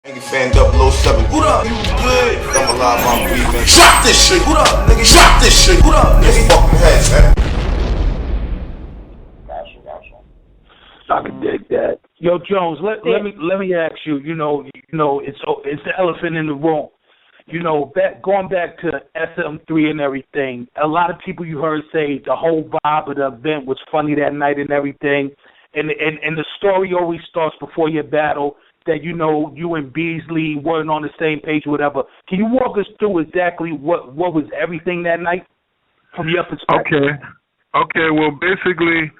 Fan 007. What up? You good? I'm alive, I'm breathing. Drop this shit. What up, nigga? Drop this shit. What up, nigga? Fucking head, man. I can dig that. Yo, Jones, let me ask you. You know, it's the elephant in the room. You know, going back to SM3 and everything. A lot of people you heard say the whole vibe of the event was funny that night and everything. And the story always starts before your battle. That you know you and Beasley weren't on the same page, or whatever. Can you walk us through exactly what was everything that night from your perspective? Okay. Well, basically,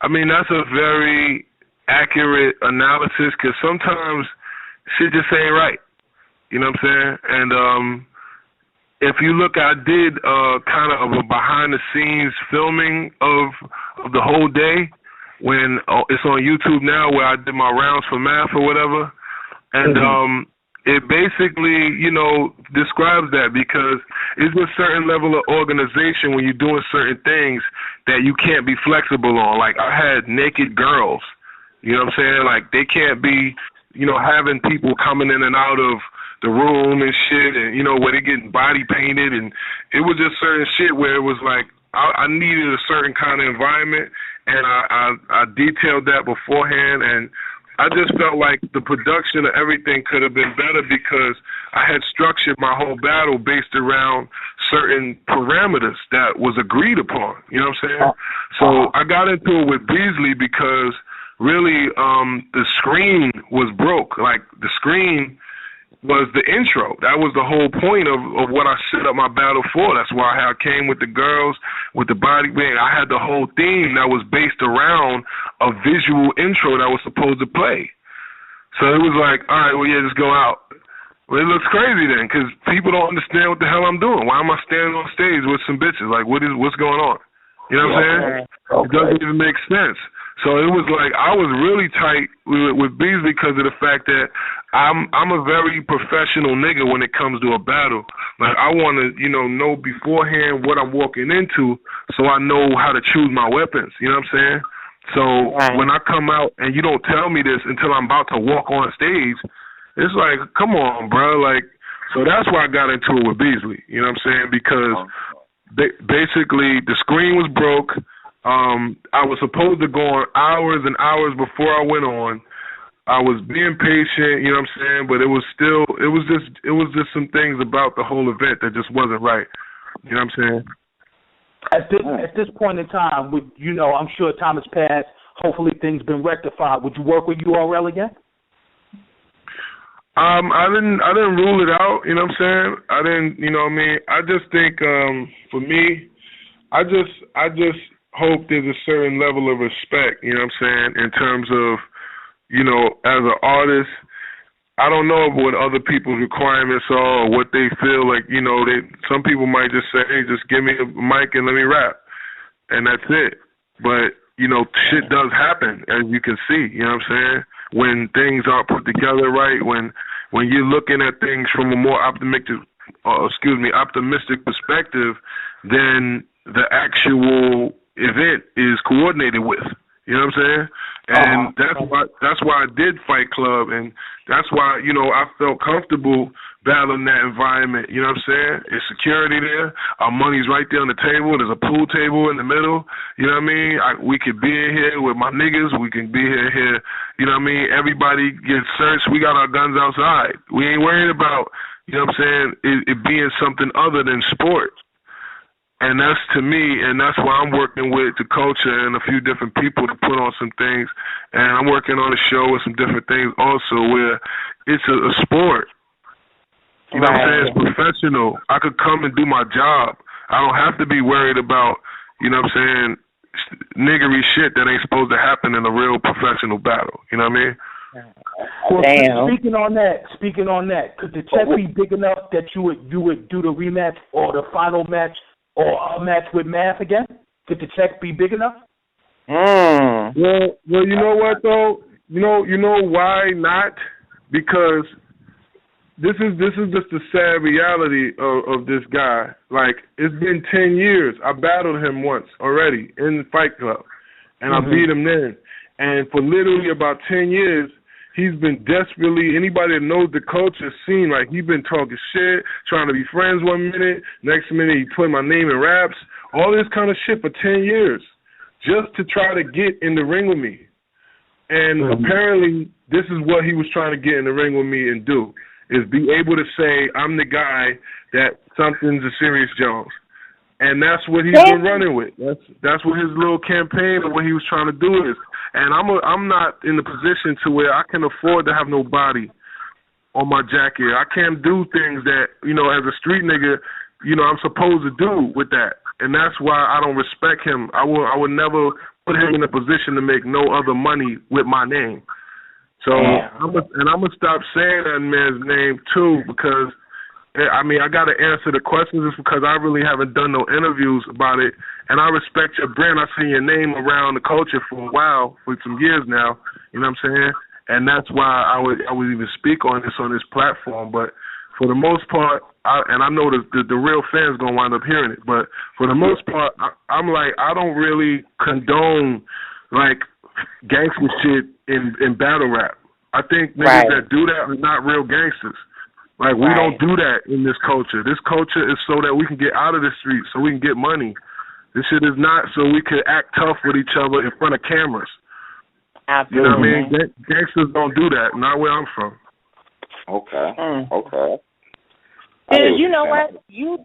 I mean that's a very accurate analysis because sometimes shit just ain't right. You know what I'm saying? And if you look, I did kind of a behind the scenes filming of the whole day. When it's on YouTube now, where I did my rounds for math or whatever, and it basically, you know, describes that because it's a certain level of organization when you're doing certain things that you can't be flexible on. Like I had naked girls, you know what I'm saying? Like they can't be, you know, having people coming in and out of the room and shit, and you know where they getting body painted, and it was just certain shit where it was like I needed a certain kind of environment. And I detailed that beforehand, and I just felt like the production of everything could have been better because I had structured my whole battle based around certain parameters that was agreed upon. You know what I'm saying? So I got into it with Beasley because really the screen was broke. Like the screen was the intro. That was the whole point of what I set up my battle for. That's why I came with the girls, with the body bang. I had the whole theme that was based around a visual intro that was supposed to play. So it was like, all right, well, yeah, just go out. Well, it looks crazy then because people don't understand what the hell I'm doing. Why am I standing on stage with some bitches? Like, what's going on? You know what I'm saying? Okay. It doesn't even make sense. So it was like I was really tight with Beasley because of the fact that I'm a very professional nigga when it comes to a battle. Like I want to, you know beforehand what I'm walking into so I know how to choose my weapons. You know what I'm saying? So when I come out and you don't tell me this until I'm about to walk on stage, it's like, come on, bro. Like, so that's why I got into it with Beasley. You know what I'm saying? Because basically the screen was broke. I was supposed to go on hours and hours before I went on. I was being patient, you know what I'm saying, but it was just some things about the whole event that just wasn't right. You know what I'm saying? At this point in time, I'm sure time has passed. Hopefully things been rectified. Would you work with URL again? I didn't rule it out, you know what I'm saying? I didn't, you know what I mean? I just think for me, I just hope there's a certain level of respect, you know what I'm saying, in terms of, you know, as an artist, I don't know what other people's requirements are or what they feel like, you know, some people might just say, hey, just give me a mic and let me rap, and that's it. But, you know, shit does happen, as you can see, you know what I'm saying, when things aren't put together right, when you're looking at things from a more optimistic perspective than the actual event is coordinated with. You know what I'm saying? And that's why I did Fight Club, and that's why, you know, I felt comfortable battling that environment. You know what I'm saying? There's security there. Our money's right there on the table. There's a pool table in the middle. You know what I mean? We could be in here with my niggas. We can be here. You know what I mean? Everybody gets searched. We got our guns outside. We ain't worried about, you know what I'm saying, it being something other than sport. And that's to me, and that's why I'm working with the culture and a few different people to put on some things. And I'm working on a show with some different things also where it's a sport. You know what I'm saying? It's professional. I could come and do my job. I don't have to be worried about, you know what I'm saying, niggery shit that ain't supposed to happen in a real professional battle. You know what I mean? Well, speaking on that, could the check be big enough that you would do the rematch or the final match or a match with Math again? Could the check be big enough? Well, you know what though? You know why not? Because this is just the sad reality of this guy. Like, it's been 10 years. I battled him once already in the Fight Club, and I beat him then. And for literally about 10 years, he's been desperately, anybody that knows the culture scene, like he's been talking shit, trying to be friends 1 minute, next minute he put my name in raps, all this kind of shit for 10 years just to try to get in the ring with me. And apparently this is what he was trying to get in the ring with me and do, is be able to say, I'm the guy that something's a Serius Jones. And that's what he's been running with. That's what his little campaign and what he was trying to do is. And I'm not in the position to where I can afford to have no body on my jacket. I can't do things that, you know, as a street nigga, you know, I'm supposed to do with that. And that's why I don't respect him. I would never put him in a position to make no other money with my name. So I'm gonna stop saying that man's name too, because I mean, I got to answer the questions just because I really haven't done no interviews about it. And I respect your brand. I've seen your name around the culture for a while, for some years now. You know what I'm saying? And that's why I would even speak on this platform. But for the most part, and I know the real fans going to wind up hearing it, but for the most part, I'm like, I don't really condone, like, gangster shit in battle rap. I think niggas that do that are not real gangsters. Like, we don't do that in this culture. This culture is so that we can get out of the streets, so we can get money. This shit is not so we can act tough with each other in front of cameras. Absolutely. You know what I mean? Gangsters don't do that, not where I'm from. Okay. Okay. Dude, you know what? You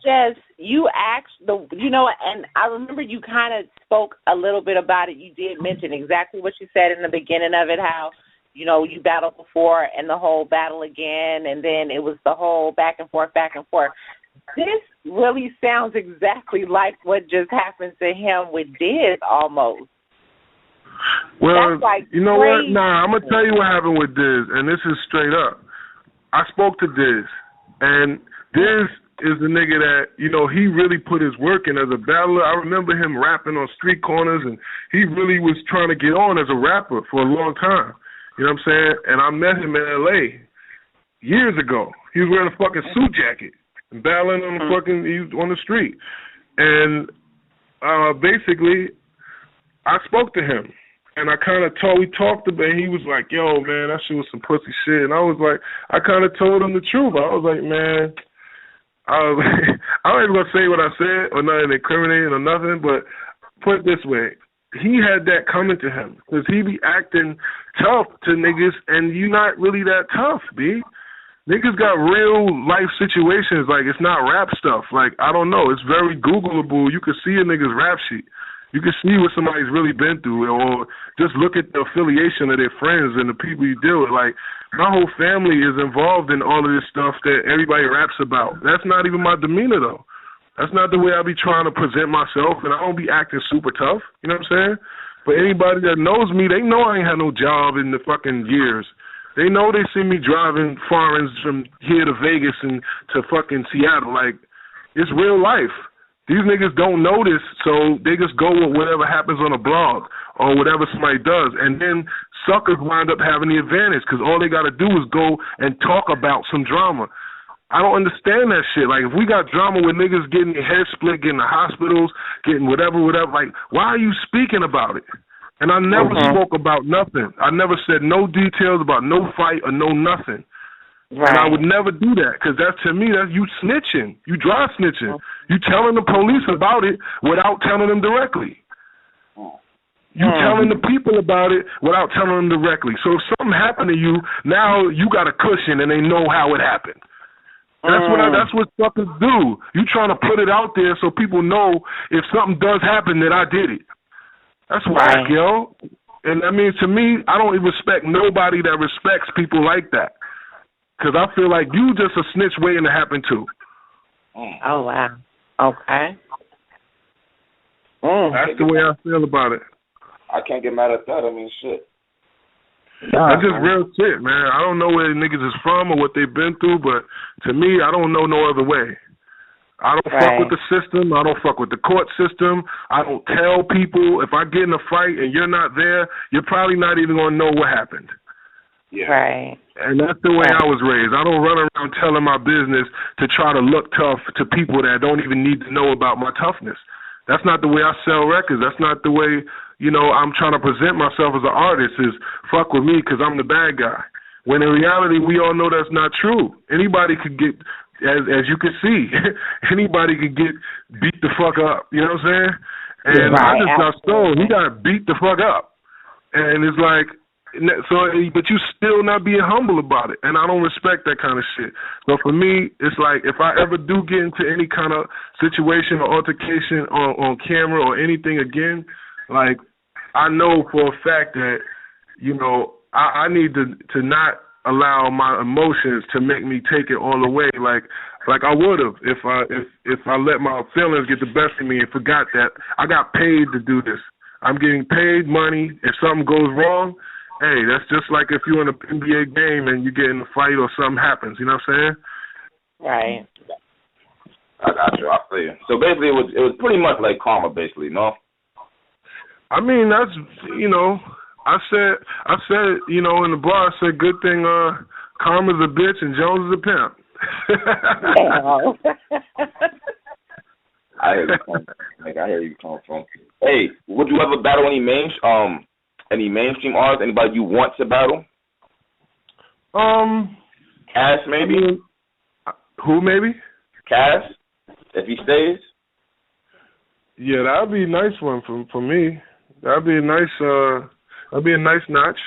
asked and I remember you kind of spoke a little bit about it. You did mention exactly what you said in the beginning of it, how, you know, you battled before and the whole battle again, and then it was the whole back and forth. This really sounds exactly like what just happened to him with Diz almost. Well, like you know crazy. what? Nah, I'm going to tell you what happened with Diz, and this is straight up. I spoke to Diz, and Diz is the nigga that, you know, he really put his work in as a battler. I remember him rapping on street corners, and he really was trying to get on as a rapper for a long time. You know what I'm saying? And I met him in L.A. years ago. He was wearing a fucking suit jacket and battling on the street. And basically, I spoke to him. And I kind of we talked about it. He was like, yo, man, that shit was some pussy shit. And I was like, I kind of told him the truth. I was like, man, I ain't even going to say what I said or nothing incriminating or nothing, but put it this way. He had that coming to him because he be acting tough to niggas, and you not really that tough, B. Niggas got real life situations. Like, it's not rap stuff. Like, I don't know. It's very Googleable. You can see a nigga's rap sheet. You can see what somebody's really been through, or just look at the affiliation of their friends and the people you deal with. Like, my whole family is involved in all of this stuff that everybody raps about. That's not even my demeanor, though. That's not the way I be trying to present myself, and I don't be acting super tough. You know what I'm saying? But anybody that knows me, they know I ain't had no job in the fucking years. They know they see me driving foreigns from here to Vegas and to fucking Seattle. Like, it's real life. These niggas don't know this, so they just go with whatever happens on a blog or whatever somebody does. And then suckers wind up having the advantage because all they got to do is go and talk about some drama. I don't understand that shit. Like, if we got drama with niggas getting their head split, getting to hospitals, getting whatever, like, why are you speaking about it? And I never spoke about nothing. I never said no details about no fight or no nothing. Right. And I would never do that because that's, to me, that's you snitching. You dry snitching. You telling the police about it without telling them directly. You telling the people about it without telling them directly. So if something happened to you, now you got a cushion and they know how it happened. That's what suckers do. You trying to put it out there so people know if something does happen that I did it. That's whack, yo. And I mean, to me, I don't respect nobody that respects people like that. Because I feel like you just a snitch waiting to happen too. Oh, wow. Okay. That's the way I feel about it. I can't get mad at that. I mean, shit. That's just real shit, man. I don't know where niggas is from or what they've been through, but to me, I don't know no other way. I don't fuck with the system. I don't fuck with the court system. I don't tell people. If I get in a fight and you're not there, you're probably not even going to know what happened. Yeah. Right. And that's the way I was raised. I don't run around telling my business to try to look tough to people that don't even need to know about my toughness. That's not the way I sell records. That's not the way, you know, I'm trying to present myself as an artist is fuck with me because I'm the bad guy. when in reality we all know that's not true. Anybody could get, as you can see, anybody could get beat the fuck up. You know what I'm saying? And I just got stoned. He got beat the fuck up. And it's like, so, but you still not being humble about it. And I don't respect that kind of shit. So for me, it's like if I ever do get into any kind of situation or altercation on camera or anything again, like I know for a fact that, you know, I need to not allow my emotions to make me take it all away like I would have if I let my feelings get the best of me and forgot that I got paid to do this. I'm getting paid money. If something goes wrong, hey, that's just like if you're in an NBA game and you get in a fight or something happens. You know what I'm saying? Right. I got you. I feel you. So basically, it was pretty much like karma, basically, no? I mean, that's, you know, I said, you know, in the bar, I said, good thing karma's a bitch and Jones is a pimp. I hear you come from. Hey, would you ever battle any mainstream artists? Anybody you want to battle? Cass, maybe. I mean, who maybe? Cass, if he stays. Yeah, that'd be a nice one for me. That'd be a nice notch.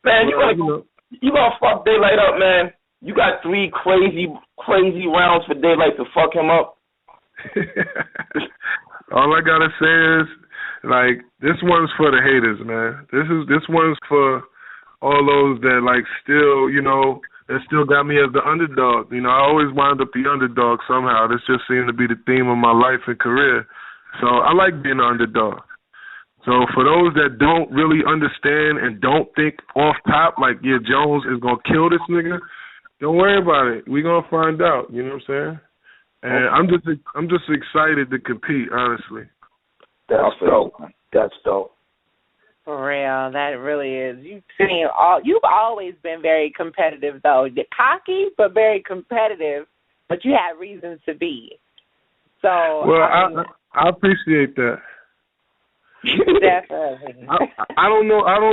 Man, you gonna fuck Daylight up, man. You got 3 crazy rounds for Daylight to fuck him up. All I gotta say is, like, this one's for the haters, man. This one's for all those that, like, still, you know, that still got me as the underdog. You know, I always wind up the underdog somehow. This just seemed to be the theme of my life and career. So I like being an underdog. So for those that don't really understand and don't think off top, like, yeah, Jones is going to kill this nigga, don't worry about it. We're going to find out. You know what I'm saying? And I'm just excited to compete, honestly. That's dope. That's dope. For real, that really is. You've always been very competitive, though. You're cocky, but very competitive. But you have reasons to be. So. Well, I appreciate that. Definitely. I don't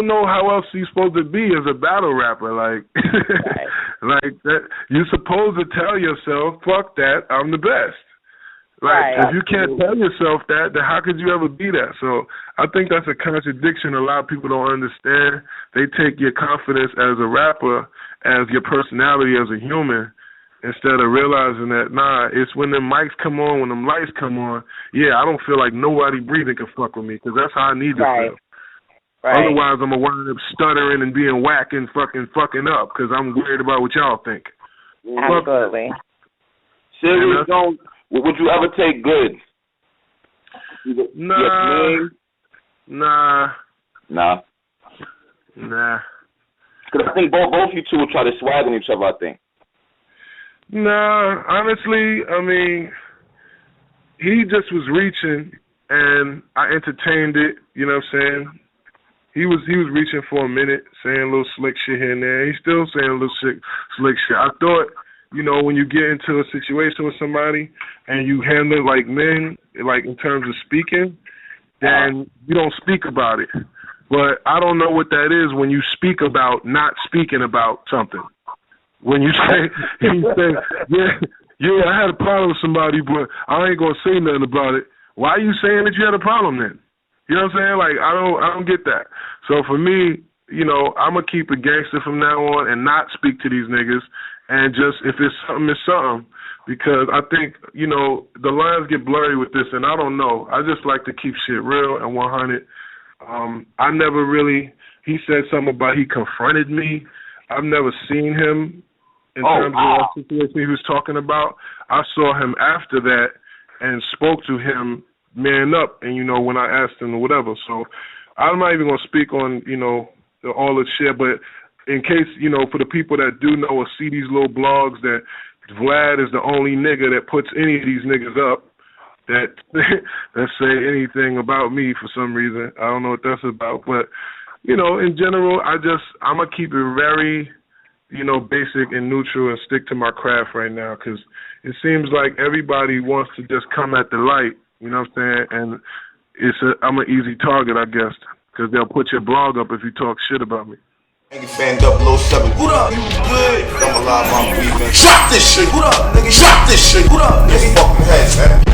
know how else you're supposed to be as a battle rapper. Like, right. Like that. You're supposed to tell yourself, "Fuck that, I'm the best." Like, right. If you can't tell yourself that, then how could you ever be that? So I think that's a contradiction a lot of people don't understand. They take your confidence as a rapper as your personality as a human, instead of realizing that, nah, it's when them mics come on, when them lights come on, yeah, I don't feel like nobody breathing can fuck with me, because that's how I need to feel. Right. Otherwise, I'm going to wind up stuttering and being whack and fucking up, because I'm worried about what y'all think. Absolutely. Serius Jones, would you ever take Goodz? Nah. Because I think both you two will try to swag on each other, I think. Nah, honestly, I mean, he just was reaching, and I entertained it. You know what I'm saying? He was reaching for a minute, saying a little slick shit here and there. He's still saying a little slick shit. I thought, you know, when you get into a situation with somebody and you handle it like men, like in terms of speaking, then you don't speak about it. But I don't know what that is when you speak about not speaking about something. When you say, yeah, I had a problem with somebody, but I ain't gonna say nothing about it. Why are you saying that you had a problem then? You know what I'm saying? Like, I don't get that. So for me, you know, I'm gonna keep it gangster from now on and not speak to these niggas, and just, if it's something, it's something. Because I think, you know, the lines get blurry with this, and I don't know. I just like to keep shit real and 100. I never really. He said something about he confronted me. I've never seen him. In terms of the situation he was talking about, I saw him after that and spoke to him man up, and, you know, when I asked him or whatever. So I'm not even going to speak on, you know, all the shit, but in case, you know, for the people that do know or see these little blogs that Vlad is the only nigga that puts any of these niggas up that say anything about me for some reason. I don't know what that's about, but, you know, in general, I'm going to keep it very, you know, basic and neutral and stick to my craft right now, because it seems like everybody wants to just come at the light, you know what I'm saying? And I'm an easy target, I guess, because they'll put your blog up if you talk shit about me. Nigga fan 007. What up? You good? I'm alive, I'm breathing. Shot this shit. What up, nigga? Shot this shit. What up, nigga? Fucking heads, man.